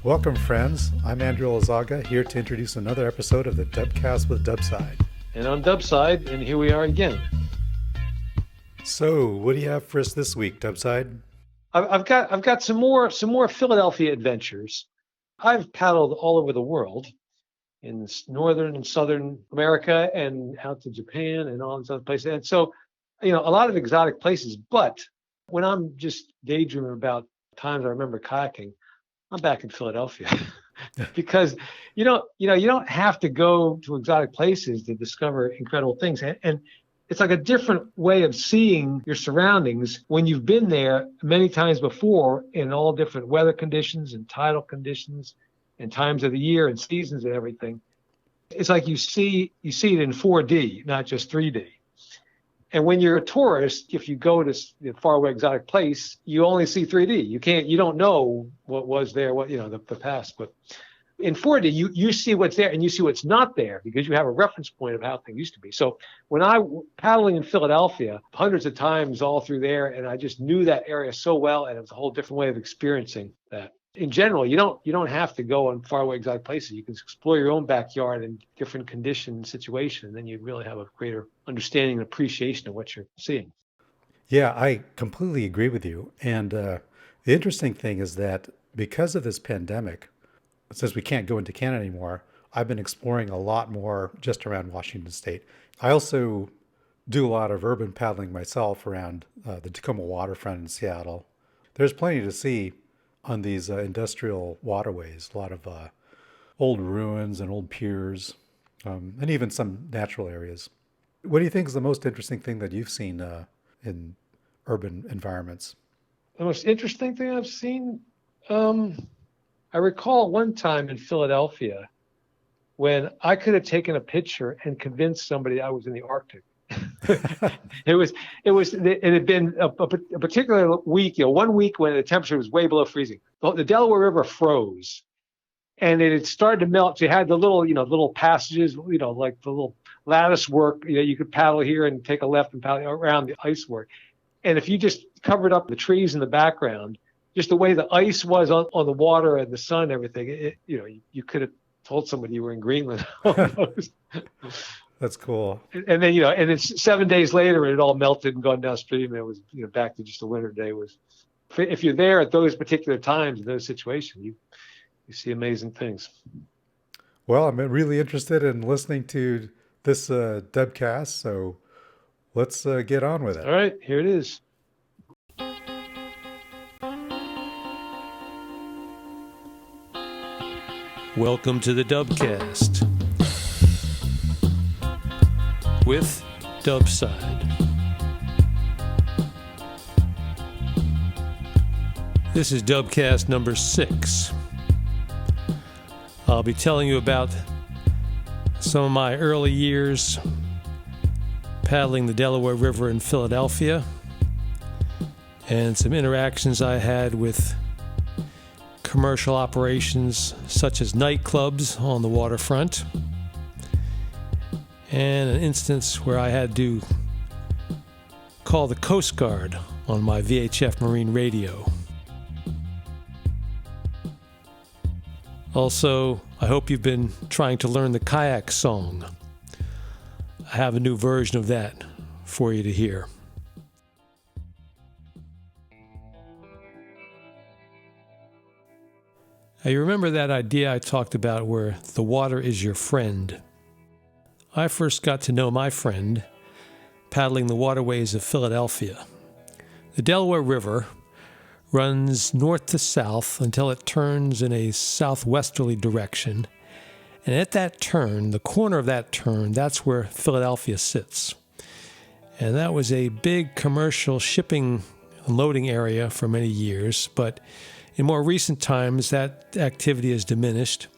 Welcome, friends. I'm Andrew Lazaga, here to introduce another episode of the DUBCAST with Dubside. And I'm Dubside, and here we are again. So, what do you have for us this week, Dubside? I've got some more Philadelphia adventures. I've paddled all over the world, in northern and southern America, and out to Japan and all these other places. And so, a lot of exotic places. But when I'm just daydreaming about times I remember kayaking, I'm back in Philadelphia. Because you don't have to go to exotic places to discover incredible things. And it's like a different way of seeing your surroundings when you've been there many times before in all different weather conditions and tidal conditions and times of the year and seasons and everything. It's like you see it in 4D, not just 3D. And when you're a tourist, if you go to a faraway exotic place, you only see 3D. You don't know what was there, the past. But in 4D, you see what's there and you see what's not there because you have a reference point of how things used to be. So when I paddling in Philadelphia hundreds of times all through there, and I just knew that area so well, and it was a whole different way of experiencing that. In general, you don't have to go on faraway exotic places. You can explore your own backyard in different condition and situation, and then you really have a greater understanding and appreciation of what you're seeing. Yeah, I completely agree with you. And the interesting thing is that because of this pandemic, since we can't go into Canada anymore, I've been exploring a lot more just around Washington State. I also do a lot of urban paddling myself around the Tacoma waterfront in Seattle. There's plenty to see on these industrial waterways, a lot of old ruins and old piers, and even some natural areas. What do you think is the most interesting thing that you've seen in urban environments? The most interesting thing I've seen, I recall one time in Philadelphia when I could have taken a picture and convinced somebody I was in the Arctic. It had been a particular week, 1 week when the temperature was way below freezing. The Delaware River froze, and it had started to melt. So you had the little passages, like the little lattice work. You could paddle here and take a left and paddle around the ice work. And if you just covered up the trees in the background, just the way the ice was on the water and the sun, and everything, you could have told somebody you were in Greenland. That's cool. And then, and it's 7 days later, it all melted and gone downstream. And it was, back to just a winter day. If you're there at those particular times, in those situations, you see amazing things. Well, I'm really interested in listening to this Dubcast, so let's get on with it. All right, here it is. Welcome to the Dubcast with Dubside. This is Dubcast number 6. I'll be telling you about some of my early years paddling the Delaware River in Philadelphia and some interactions I had with commercial operations such as nightclubs on the waterfront, and an instance where I had to call the Coast Guard on my VHF Marine radio. Also, I hope you've been trying to learn the kayak song. I have a new version of that for you to hear. Now, you remember that idea I talked about where the water is your friend? I first got to know my friend paddling the waterways of Philadelphia. The Delaware River runs north to south until it turns in a southwesterly direction. And at that turn, the corner of that turn, that's where Philadelphia sits. And that was a big commercial shipping and loading area for many years, but in more recent times, that activity has diminished.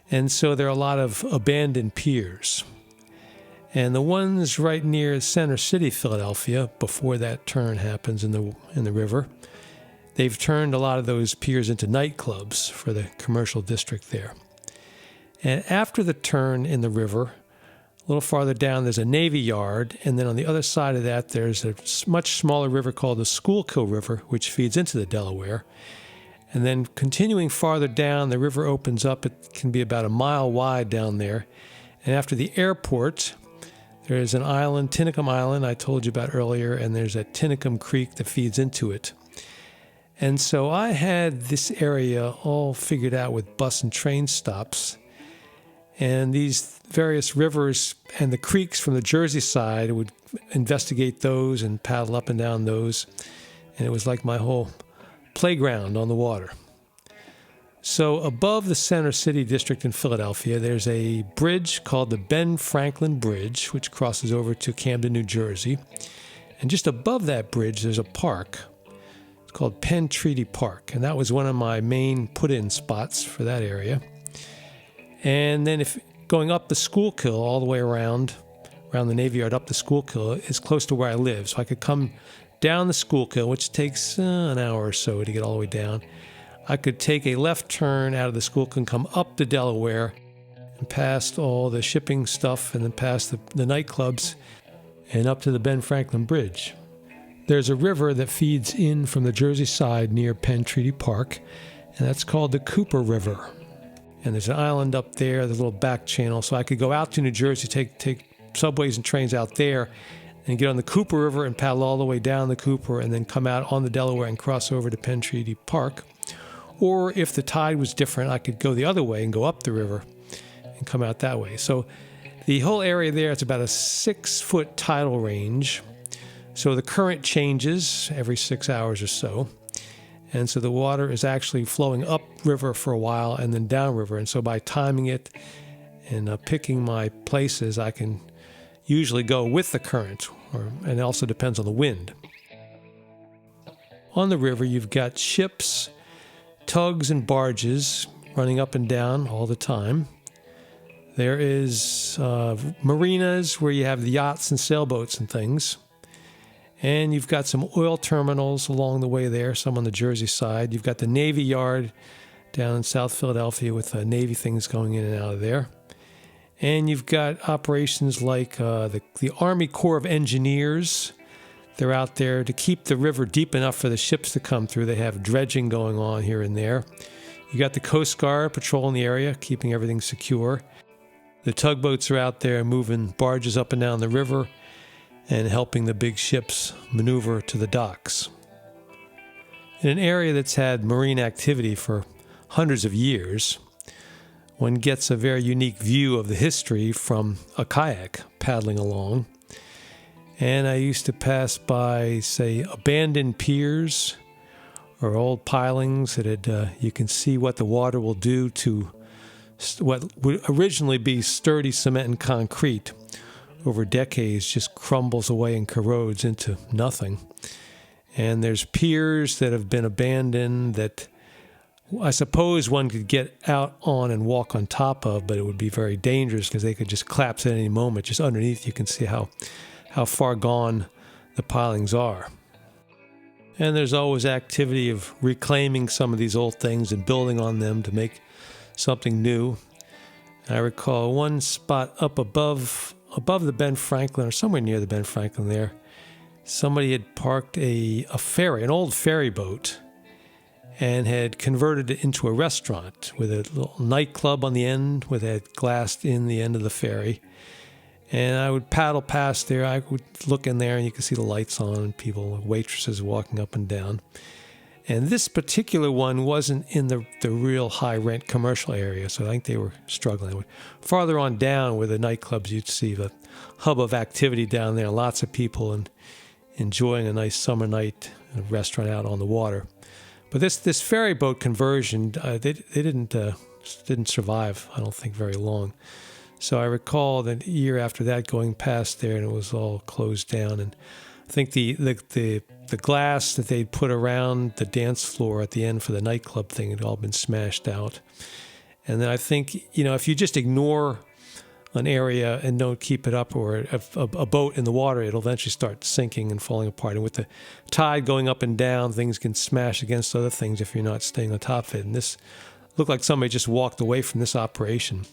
And so there are a lot of abandoned piers. And the ones right near Center City, Philadelphia, before that turn happens in the river, they've turned a lot of those piers into nightclubs for the commercial district there. And after the turn in the river, a little farther down, there's a Navy Yard, and then on the other side of that, there's a much smaller river called the Schuylkill River, which feeds into the Delaware. And then continuing farther down, the river opens up. It can be about a mile wide down there. And after the airport, there is an island, Tinicum Island, I told you about earlier, and there's a Tinicum Creek that feeds into it. And so I had this area all figured out with bus and train stops. And these various rivers and the creeks from the Jersey side, I would investigate those and paddle up and down those. And it was like my whole playground on the water. So above the Center City District in Philadelphia, there's a bridge called the Ben Franklin Bridge, which crosses over to Camden, New Jersey. And just above that bridge, there's a park. It's called Penn Treaty Park. And that was one of my main put-in spots for that area. And then if going up the Schuylkill all the way around the Navy Yard up the Schuylkill is close to where I live. So I could come down the Schuylkill, which takes an hour or so to get all the way down. I could take a left turn out of the Schuylkill and come up to Delaware and past all the shipping stuff and then past the nightclubs and up to the Ben Franklin Bridge. There's a river that feeds in from the Jersey side near Penn Treaty Park, and that's called the Cooper River. And there's an island up there, the little back channel, so I could go out to New Jersey, take subways and trains out there, and get on the Cooper River and paddle all the way down the Cooper and then come out on the Delaware and cross over to Penn Treaty Park. Or if the tide was different, I could go the other way and go up the river and come out that way. So the whole area there, it's about a 6-foot tidal range. So the current changes every 6 hours or so. And so the water is actually flowing upriver for a while and then downriver. And so by timing it and picking my places, I can usually go with the current, and it also depends on the wind. On the river, you've got ships, tugs, and barges running up and down all the time. There is marinas where you have the yachts and sailboats and things. And you've got some oil terminals along the way there, some on the Jersey side. You've got the Navy Yard down in South Philadelphia with Navy things going in and out of there. And you've got operations like the Army Corps of Engineers. They're out there to keep the river deep enough for the ships to come through. They have dredging going on here and there. You got the Coast Guard patrolling the area, keeping everything secure. The tugboats are out there moving barges up and down the river and helping the big ships maneuver to the docks. In an area that's had marine activity for hundreds of years, one gets a very unique view of the history from a kayak paddling along. And I used to pass by, say, abandoned piers or old pilings that had, you can see what the water will do to what would originally be sturdy cement and concrete over decades just crumbles away and corrodes into nothing. And there's piers that have been abandoned that I suppose one could get out on and walk on top of, but it would be very dangerous because they could just collapse at any moment. Just underneath you can see how far gone the pilings are. And there's always activity of reclaiming some of these old things and building on them to make something new. I recall one spot up above the Ben Franklin, or somewhere near the Ben Franklin there, somebody had parked a ferry, an old ferry boat, and had converted it into a restaurant with a little nightclub on the end with a glassed in the end of the ferry. And I would paddle past there. I would look in there and you could see the lights on and people, waitresses walking up and down. And this particular one wasn't in the real high rent commercial area, so I think they were struggling. Farther on down where the nightclubs, you'd see the hub of activity down there, lots of people and enjoying a nice summer night, a restaurant out on the water. But this ferry boat conversion, they didn't survive, I don't think, very long. So I recall that year after that going past there and it was all closed down. And I think the glass that they'd put around the dance floor at the end for the nightclub thing had all been smashed out. And then I think, if you just ignore an area and don't keep it up, or a boat in the water, it'll eventually start sinking and falling apart. And with the tide going up and down, things can smash against other things if you're not staying on top of it. And this looked like somebody just walked away from this operation.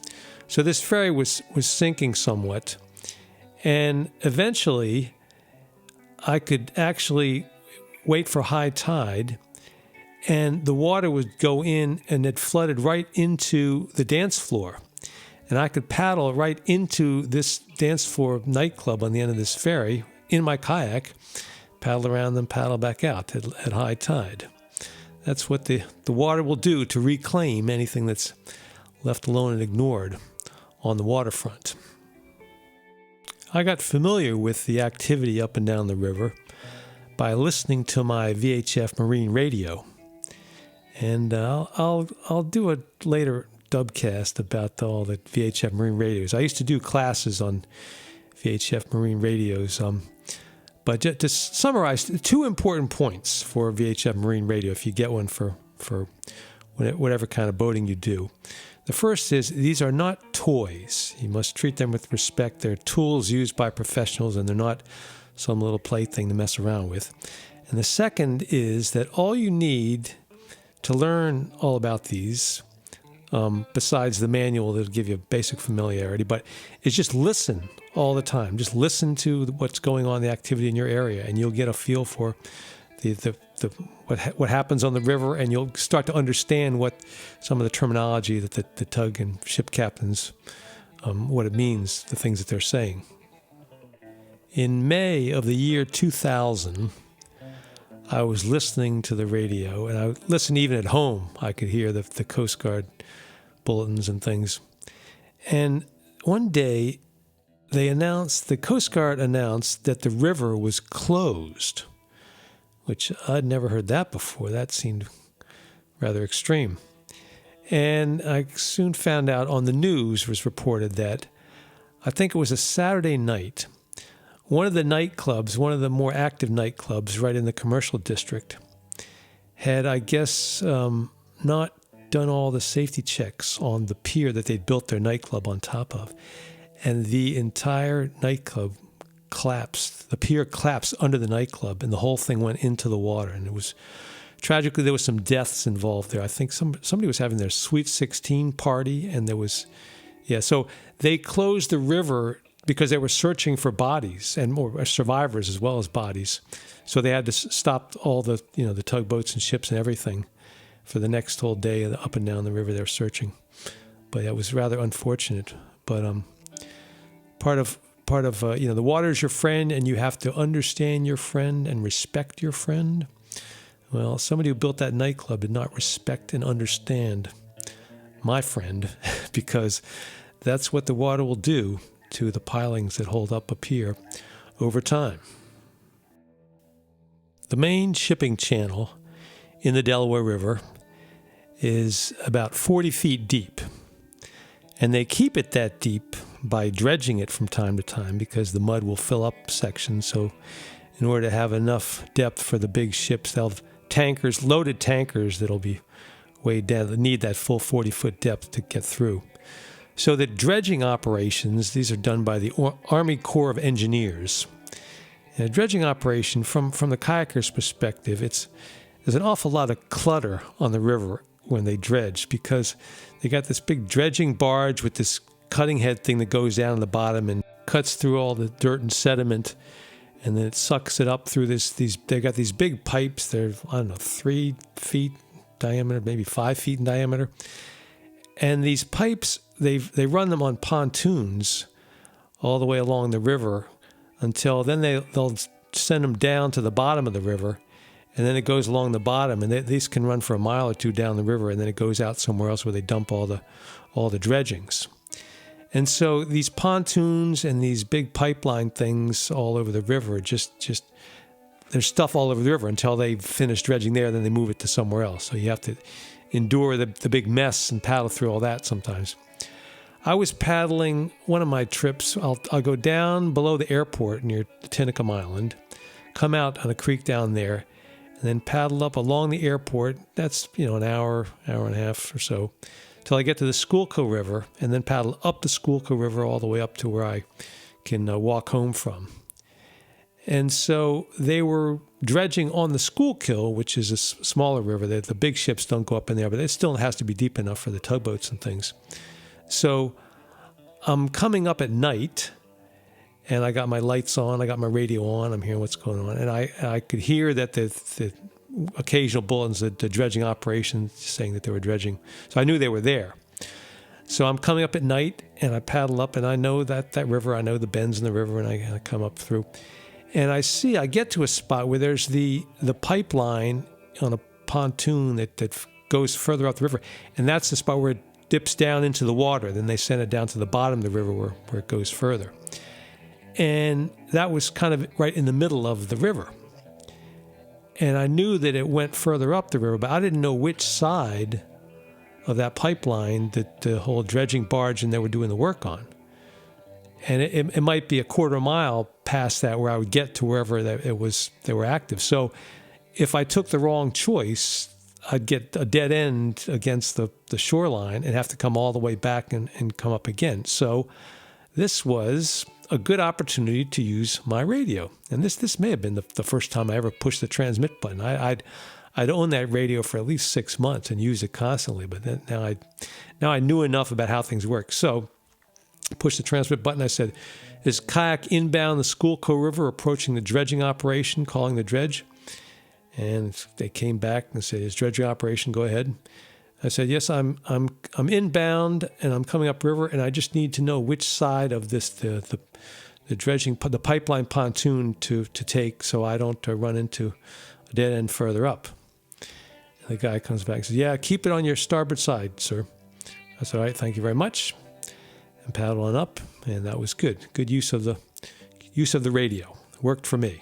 So this ferry was sinking somewhat. And eventually, I could actually wait for high tide and the water would go in and it flooded right into the dance floor. And I could paddle right into this dance floor nightclub on the end of this ferry in my kayak, paddle around, then paddle back out at high tide. That's what the water will do to reclaim anything that's left alone and ignored on the waterfront. I got familiar with the activity up and down the river by listening to my VHF marine radio. And I'll do a later DUBCAST about all the VHF marine radios. I used to do classes on VHF marine radios. But just to summarize, 2 important points for VHF marine radio if you get one for whatever kind of boating you do. The first is these are not toys. You must treat them with respect. They're tools used by professionals, and they're not some little plaything to mess around with. And the second is that all you need to learn all about these, besides the manual that'll give you basic familiarity, but is just listen all the time. Just listen to what's going on, the activity in your area, and you'll get a feel for what happens on the river, and you'll start to understand what some of the terminology that the tug and ship captains, what it means, the things that they're saying. In May of the year 2000, I was listening to the radio, and I listened even at home. I could hear the Coast Guard bulletins and things. And one day, the Coast Guard announced that the river was closed, which I'd never heard that before. That seemed rather extreme. And I soon found out on the news was reported that, I think it was a Saturday night, one of the nightclubs, one of the more active nightclubs right in the commercial district, had, I guess, not done all the safety checks on the pier that they'd built their nightclub on top of. And the entire nightclub collapsed. The pier collapsed under the nightclub, and the whole thing went into the water. And it was, tragically, there was some deaths involved there. I think somebody was having their Sweet 16 party, and there was, so they closed the river because they were searching for bodies and more survivors as well as bodies. So they had to stop all the tugboats and ships and everything for the next whole day up and down the river. They were searching, but it was rather unfortunate. But part of the water is your friend, and you have to understand your friend and respect your friend. Well, somebody who built that nightclub did not respect and understand my friend, because that's what the water will do to the pilings that hold up a pier over time. The main shipping channel in the Delaware River is about 40 feet deep, and they keep it that deep by dredging it from time to time because the mud will fill up sections. So in order to have enough depth for the big ships, they'll have tankers, loaded tankers that'll be weighed down, that need that full 40-foot depth to get through. So the dredging operations, these are done by the Army Corps of Engineers. And a dredging operation, from the kayaker's perspective, there's an awful lot of clutter on the river when they dredge, because they got this big dredging barge with this cutting head thing that goes down to the bottom and cuts through all the dirt and sediment, and then it sucks it up through they got these big pipes. They're, 3 feet diameter, maybe 5 feet in diameter. And these pipes, they run them on pontoons all the way along the river until then they'll send them down to the bottom of the river, and then it goes along the bottom, and these can run for a mile or two down the river, and then it goes out somewhere else where they dump all the dredgings. And so these pontoons and these big pipeline things all over the river, just there's stuff all over the river until they finish dredging there, then they move it to somewhere else. So you have to endure the big mess and paddle through all that sometimes. I was paddling one of my trips. I'll go down below the airport near Tinicum Island, come out on a creek down there, and then paddle up along the airport. That's, an hour and a half or so, till I get to the Schuylkill River, and then paddle up the Schuylkill River all the way up to where I can walk home from. And so they were dredging on the Schuylkill, which is a smaller river. The big ships don't go up in there, but it still has to be deep enough for the tugboats and things. So I'm coming up at night, and I got my lights on, I got my radio on, I'm hearing what's going on, and I could hear that the occasional bulletins, the dredging operations saying that they were dredging. So I knew they were there. So I'm coming up at night, and I paddle up, and I know that river. I know the bends in the river, and I come up through. And I get to a spot where there's the pipeline on a pontoon that goes further up the river. And that's the spot where it dips down into the water. Then they send it down to the bottom of the river where it goes further. And that was kind of right in the middle of the river. And I knew that it went further up the river, but I didn't know which side of that pipeline that the whole dredging barge and they were doing the work on. And it might be a quarter mile past that where I would get to wherever they were active. So if I took the wrong choice, I'd get a dead end against the shoreline and have to come all the way back and come up again. So this was a good opportunity to use my radio. And this may have been the first time I ever pushed the transmit button. I'd owned that radio for at least 6 months and used it constantly, but then now I knew enough about how things work. So pushed the transmit button. I said, "Is kayak inbound the Schuylkill River approaching the dredging operation, calling the dredge?" And they came back and said, "Is dredging operation, go ahead." I said, "Yes, I'm inbound and I'm coming upriver, and I just need to know which side of this the dredging, the pipeline pontoon to take, so I don't run into a dead end further up." And the guy comes back and says, "Yeah, keep it on your starboard side, sir." I said, "All right, thank you very much," and paddle on up, and that was good. Good use of the radio. Worked for me.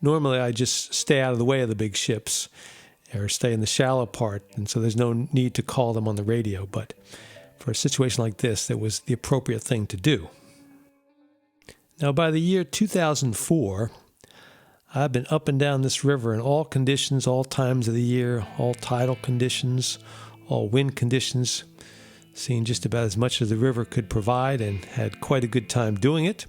Normally, I just stay out of the way of the big ships or stay in the shallow part, and so there's no need to call them on the radio. But for a situation like this, that was the appropriate thing to do. Now, by the year 2004, I've been up and down this river in all conditions, all times of the year, all tidal conditions, all wind conditions, seen just about as much as the river could provide and had quite a good time doing it.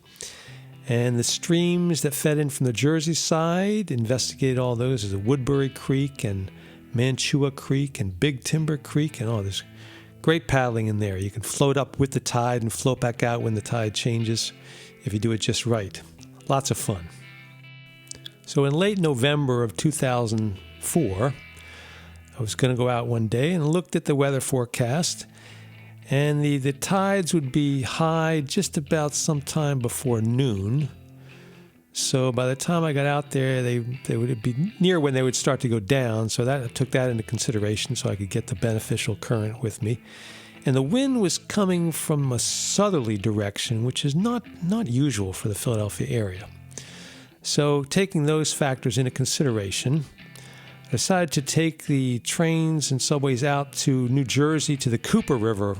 And the streams that fed in from the Jersey side, investigated all those. There's a Woodbury Creek and Mantua Creek and Big Timber Creek, and there's great paddling in there. You can float up with the tide and float back out when the tide changes if you do it just right. Lots of fun. So in late November of 2004, I was going to go out one day and looked at the weather forecast, and the tides would be high just about sometime before noon. So by the time I got out there, they would be near when they would start to go down. So I took that into consideration so I could get the beneficial current with me. And the wind was coming from a southerly direction, which is not usual for the Philadelphia area. So taking those factors into consideration, I decided to take the trains and subways out to New Jersey to the Cooper River.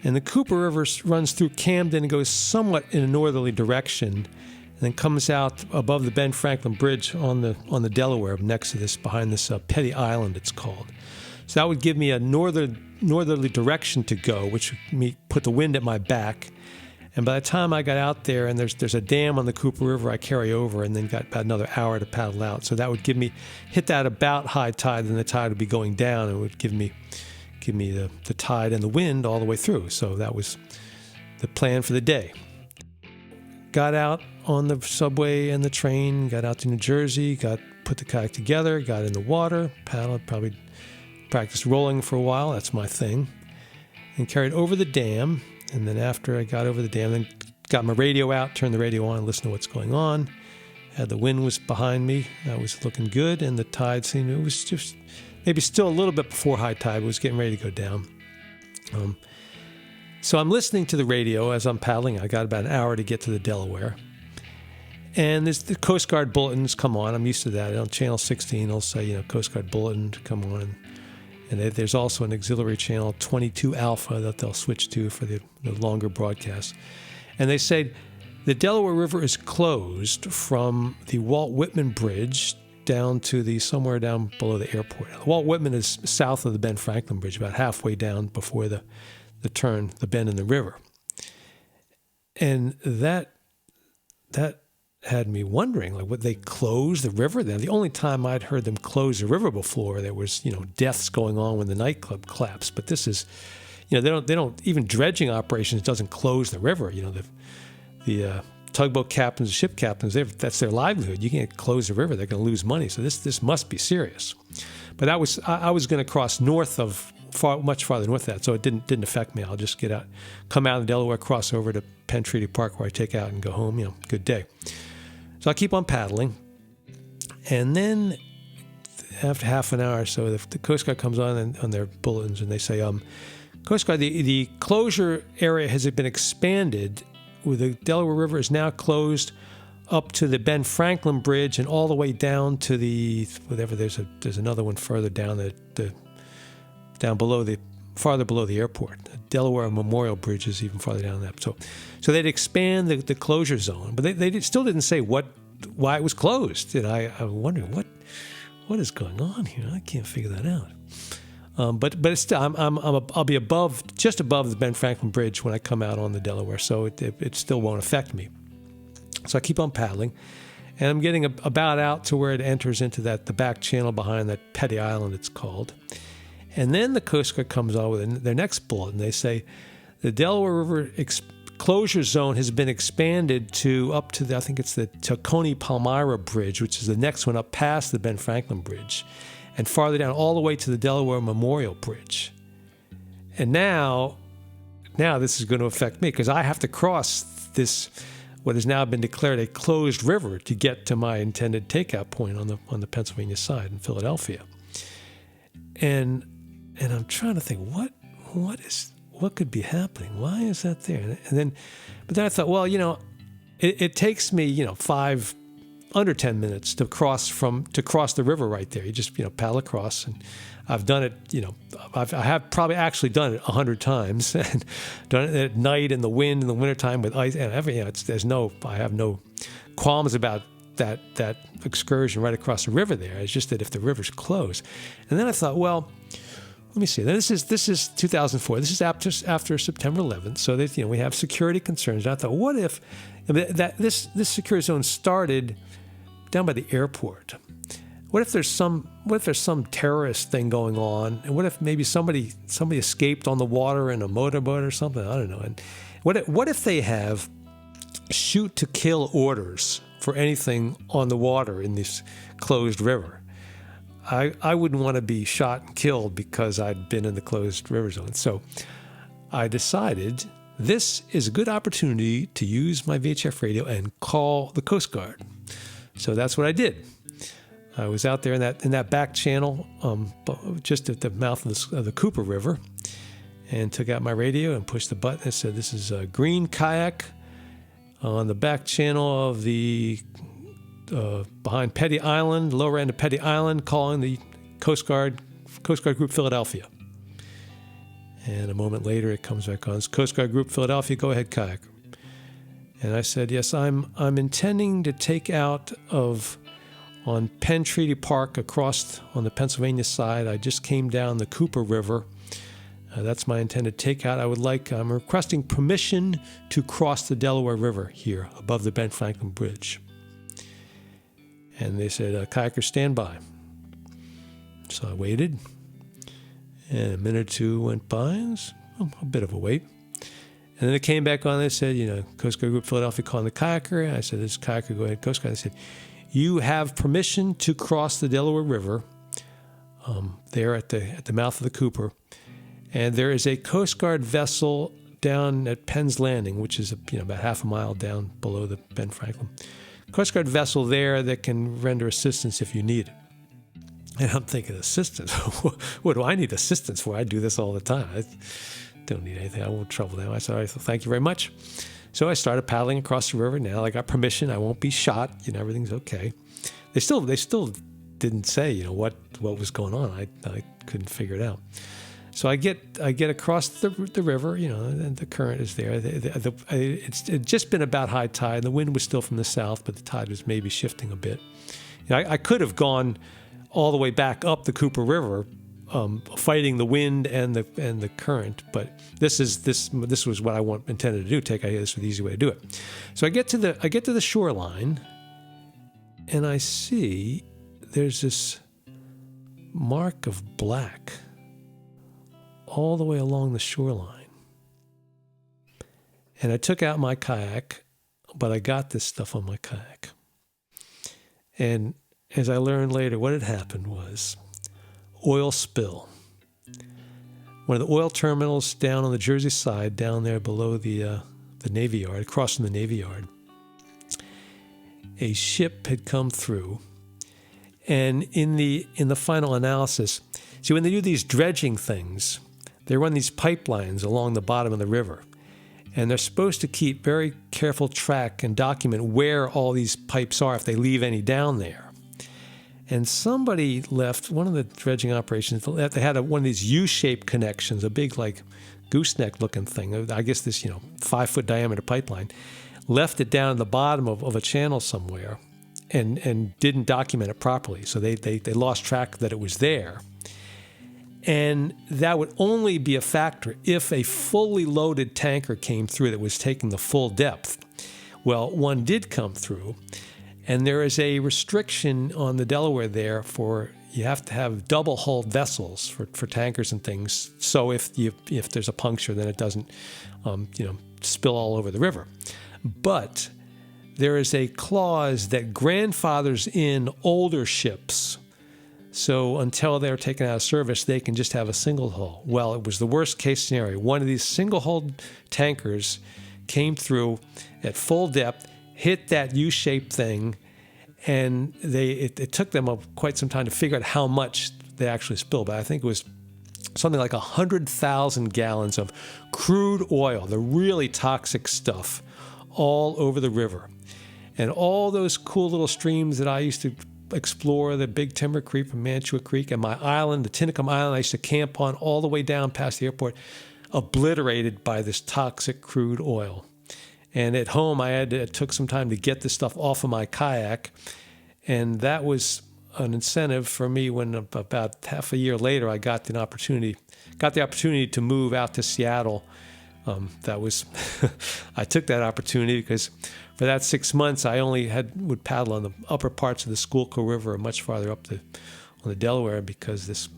And the Cooper River runs through Camden and goes somewhat in a northerly direction, and then comes out above the Ben Franklin Bridge on the Delaware next to this, behind this Petty Island it's called. So that would give me a northerly direction to go, which would put the wind at my back. And by the time I got out there, and there's a dam on the Cooper River I carry over, and then got about another hour to paddle out. So that would hit that about high tide, and the tide would be going down, and it would give me the tide and the wind all the way through. So that was the plan for the day. Got out on the subway and the train, got out to New Jersey, put the kayak together, got in the water, paddled, probably practiced rolling for a while, that's my thing, and carried over the dam. And then after I got over the dam, then got my radio out, turned the radio on, listened to what's going on. The wind was behind me, that was looking good, and the tide it was just maybe still a little bit before high tide, was getting ready to go down. So I'm listening to the radio as I'm paddling. I got about an hour to get to the Delaware. And there's the Coast Guard bulletins come on. I'm used to that. On Channel 16, they'll say, Coast Guard bulletin to come on. And there's also an auxiliary channel, 22 Alpha, that they'll switch to for the longer broadcast. And they say the Delaware River is closed from the Walt Whitman Bridge down to somewhere down below the airport. Walt Whitman is south of the Ben Franklin Bridge, about halfway down before the turn, the bend in the river. And that had me wondering, would they close the river then? The only time I'd heard them close the river before, there was, deaths going on when the nightclub collapsed. But this is, they don't even dredging operations doesn't close the river. The tugboat captains, ship captains, that's their livelihood. You can't close the river; they're going to lose money. So this must be serious. But I was going to cross much farther north of that, so it didn't affect me. I'll just come out of Delaware, cross over to Penn Treaty Park where I take out and go home. Good day. So I keep on paddling, and then after half an hour or so, the Coast Guard comes on their bulletins, and they say, Coast Guard, the closure area has been expanded, where the Delaware River is now closed up to the Ben Franklin Bridge and all the way down to there's another one further down farther below the airport. The Delaware Memorial Bridge is even farther down that. So they'd expand the closure zone, but they still didn't say why it was closed. And I'm wondering what is going on here. I can't figure that out. But it's still, I'll be just above the Ben Franklin Bridge when I come out on the Delaware, so it still won't affect me. So I keep on paddling, and I'm getting about out to where it enters into the back channel behind that Petty Island, it's called. And then the Coast Guard comes on with their next bulletin. They say the Delaware River closure zone has been expanded up to I think it's the Tacony-Palmyra Bridge, which is the next one up past the Ben Franklin Bridge, and farther down all the way to the Delaware Memorial Bridge. And now this is going to affect me because I have to cross this, what has now been declared a closed river, to get to my intended takeout point on the Pennsylvania side in Philadelphia. And I'm trying to think what could be happening? Why is that there? But then I thought, well, it takes me under 10 minutes to cross the river right there. You just paddle across, and I've done it. I have probably actually done it 100 times, and done it at night in the wind in the wintertime with ice and everything. I have no qualms about that excursion right across the river there. It's just that if the river's closed, and then I thought, well, let me see. This is 2004. This is after September 11th. So that we have security concerns. And I thought, what if this security zone started down by the airport? What if there's some terrorist thing going on? And what if maybe somebody escaped on the water in a motorboat or something? I don't know. And what if they have shoot to kill orders for anything on the water in this closed river? I wouldn't want to be shot and killed because I'd been in the closed river zone. So I decided this is a good opportunity to use my VHF radio and call the Coast Guard. So that's what I did. I was out there in that back channel, just at the mouth of the Cooper River, and took out my radio and pushed the button and said, "This is a green kayak on the back channel of the behind Petty Island, lower end of Petty Island, calling the Coast Guard Group Philadelphia." And a moment later, it comes back on. It's Coast Guard Group Philadelphia. Go ahead, kayak. And I said, yes, I'm intending to take out on Penn Treaty Park across on the Pennsylvania side. I just came down the Cooper River. That's my intended takeout. I'm requesting permission to cross the Delaware River here above the Ben Franklin Bridge. And they said, kayaker, stand by. So I waited, and a minute or two went by. It was a bit of a wait. And then it came back on. They said, Coast Guard Group Philadelphia calling the kayaker. And I said, this kayaker, go ahead, Coast Guard. They said, you have permission to cross the Delaware River there at the mouth of the Cooper. And there is a Coast Guard vessel down at Penn's Landing, which is about half a mile down below the Ben Franklin. Coast Guard vessel there that can render assistance if you need it. And I'm thinking, assistance? What do I need assistance for? I do this all the time. I don't need anything. I won't trouble them. I said, all right, so thank you very much. So I started paddling across the river. Now I got permission. I won't be shot. Everything's okay. They still didn't say, what was going on. I couldn't figure it out. So I get across the river, and the current is there. It's just been about high tide. The wind was still from the south, but the tide was maybe shifting a bit. I could have gone all the way back up the Cooper River, fighting the wind and the current, but this was what I intended to do. This was the easy way to do it. So I get to the shoreline, and I see there's this mark of black all the way along the shoreline. And I took out my kayak but I got this stuff on my kayak. And as I learned later, what had happened was oil spill. One of the oil terminals down on the Jersey side, down there below the Navy Yard, across from the Navy Yard, a ship had come through. And in the final analysis, see, when they do these dredging things, they run these pipelines along the bottom of the river. And they're supposed to keep very careful track and document where all these pipes are if they leave any down there. And somebody left, one of the dredging operations, they had one of these U-shaped connections, a big like gooseneck looking thing. I guess this, 5-foot diameter pipeline, left it down at the bottom of a channel somewhere and didn't document it properly. So they lost track that it was there. And that would only be a factor if a fully loaded tanker came through that was taking the full depth. Well, one did come through. And there is a restriction on the Delaware there for you have to have double-hulled vessels for tankers and things. So if there's a puncture, then it doesn't spill all over the river. But there is a clause that grandfathers in older ships. So until they're taken out of service, they can just have a single hull. Well, it was the worst case scenario. One of these single-hull tankers came through at full depth, hit that U-shaped thing, and it took them quite some time to figure out how much they actually spilled. But I think it was something like 100,000 gallons of crude oil, the really toxic stuff, all over the river. And all those cool little streams that I used to explore, the Big Timber Creek and Mantua Creek, and my island, the Tinicum Island I used to camp on all the way down past the airport, obliterated by this toxic crude oil. And at home, it took some time to get this stuff off of my kayak, and that was an incentive for me when about half a year later I got the opportunity to move out to Seattle. I took that opportunity because for that 6 months I only would paddle on the upper parts of the Schuylkill River, much farther up on the Delaware, because this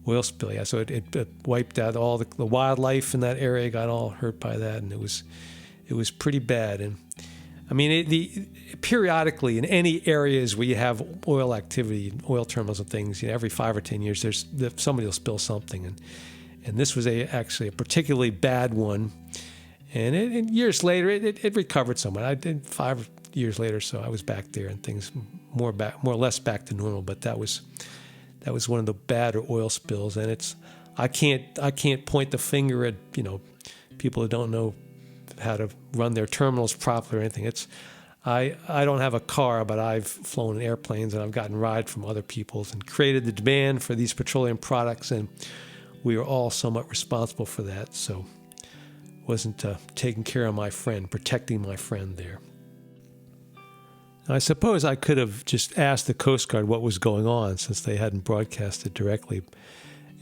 oil spill. Yeah, so it wiped out all the wildlife in that area, got all hurt by that, and it was pretty bad. And I mean, periodically in any areas where you have oil activity, oil terminals and things, every 5 or 10 years, somebody will spill something, and this was actually a particularly bad one. And years later, it recovered somewhat. I did 5 years later, so I was back there, and things more or less back to normal. But that was one of the badder oil spills, and I can't point the finger at people who don't know how to run their terminals properly or anything. I don't have a car, but I've flown in airplanes, and I've gotten rides from other people's and created the demand for these petroleum products, and we are all somewhat responsible for that. So wasn't taking care of my friend, protecting my friend there. Now, I suppose I could have just asked the Coast Guard what was going on, since they hadn't broadcasted directly.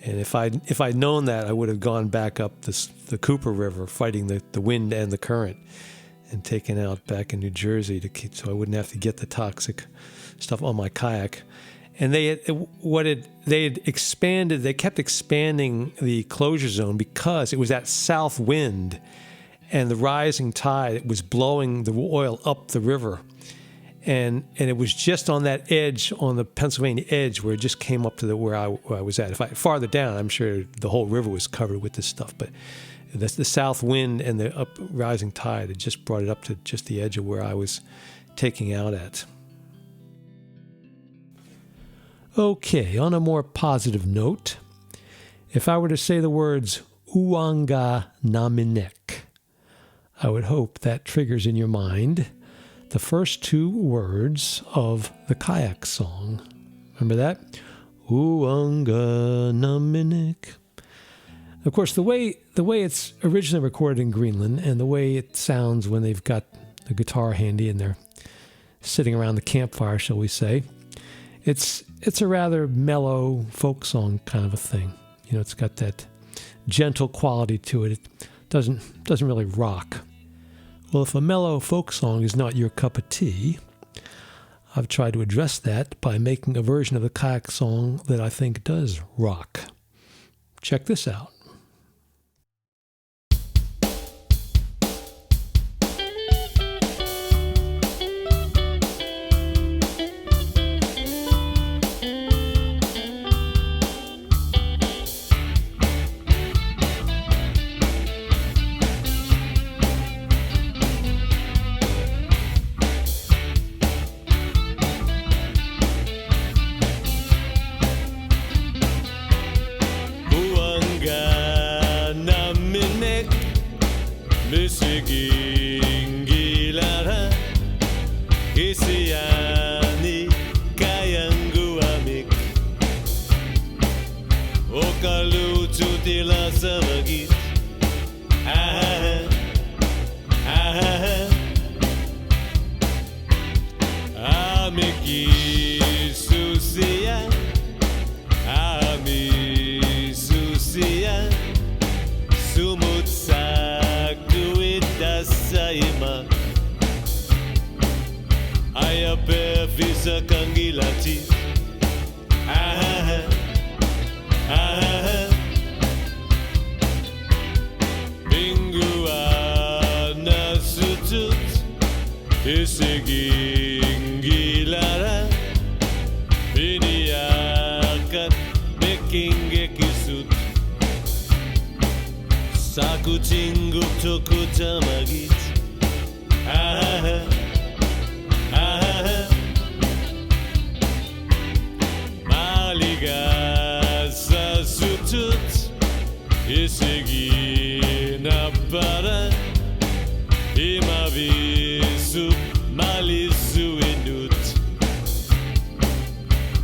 And if I'd known that, I would have gone back up the Cooper River, fighting the wind and the current, and taken out back in New Jersey so I wouldn't have to get the toxic stuff on my kayak. And they had expanded. They kept expanding the closure zone because it was that south wind, and the rising tide was blowing the oil up the river. And it was just on that edge, on the Pennsylvania edge, where it just came up to where I was at. Farther down, I'm sure the whole river was covered with this stuff. But the south wind and the rising tide had just brought it up to just the edge of where I was taking out at. Okay, on a more positive note, if I were to say the words Uanga Naminek, I would hope that triggers in your mind the first 2 words of the kayak song. Remember that? Uanga Naminek. Of course, the way it's originally recorded in Greenland, and the way it sounds when they've got the guitar handy and they're sitting around the campfire, shall we say, it's a rather mellow folk song kind of a thing. It's got that gentle quality to it. It doesn't really rock. Well, if a mellow folk song is not your cup of tea, I've tried to address that by making a version of the kayak song that I think does rock. Check this out. amik O kalucu tila sa langit Amik isusiya Ami susiya Sumut sa kuita sa ima Ayape visa kangilati Binguana sutut Isiging gilara Biniakat Bekinge kisut Saku tingguk toku tamagit Maligiaq sa sutut Isigi na para Imavisu malisu indut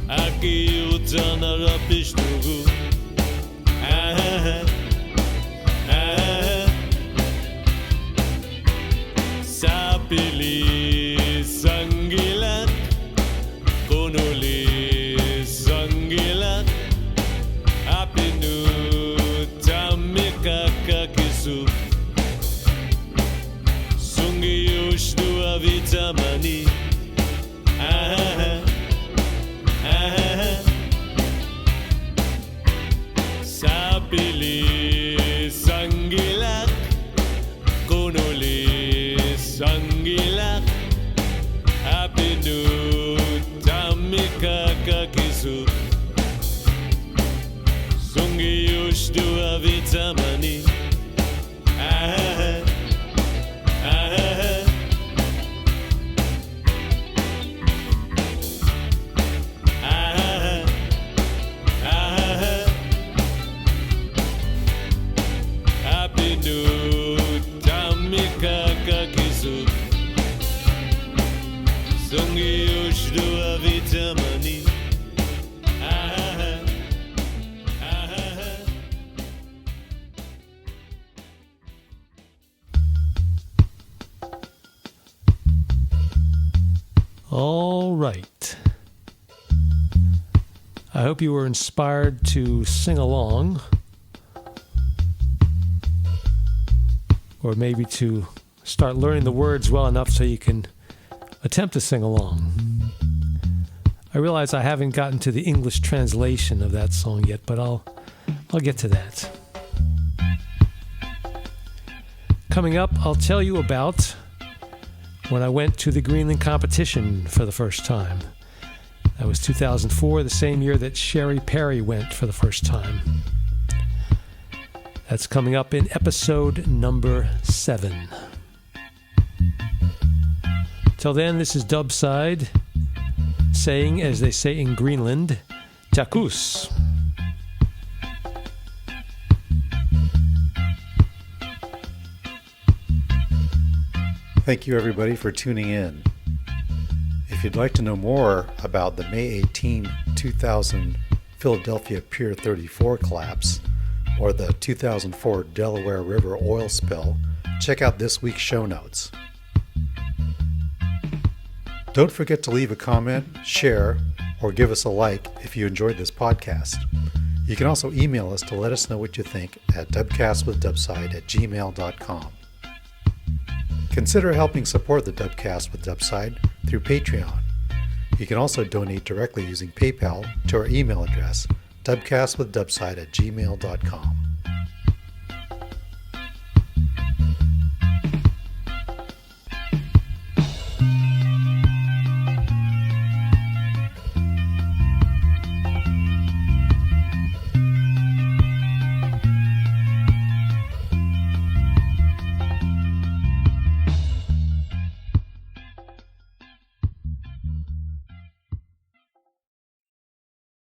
Aki utana rapish nugu Sapili sangilat Konuli sangilat Apinu tamika kakisu Sungiush dua vitamani Sapili sangilat Konuli sangilat Apinu tamika kakisu Sungiush dua vitamani Apinu tamika kakisu Sungiush dua vitamani All right. I hope you were inspired to sing along, or maybe to start learning the words well enough so you can attempt to sing along. I realize I haven't gotten to the English translation of that song yet, but I'll get to that. Coming up, I'll tell you about when I went to the Greenland competition for the first time. That was 2004, the same year that Sherry Perry went for the first time. That's coming up in episode number 7. Till then, this is Dubside saying, as they say in Greenland, Takus. Thank you, everybody, for tuning in. If you'd like to know more about the May 18, 2000 Philadelphia Pier 34 collapse or the 2004 Delaware River oil spill, check out this week's show notes. Don't forget to leave a comment, share, or give us a like if you enjoyed this podcast. You can also email us to let us know what you think at dubcastwithdubside@gmail.com. Consider helping support the Dubcast with Dubside through Patreon. You can also donate directly using PayPal to our email address, dubcastwithdubside@gmail.com.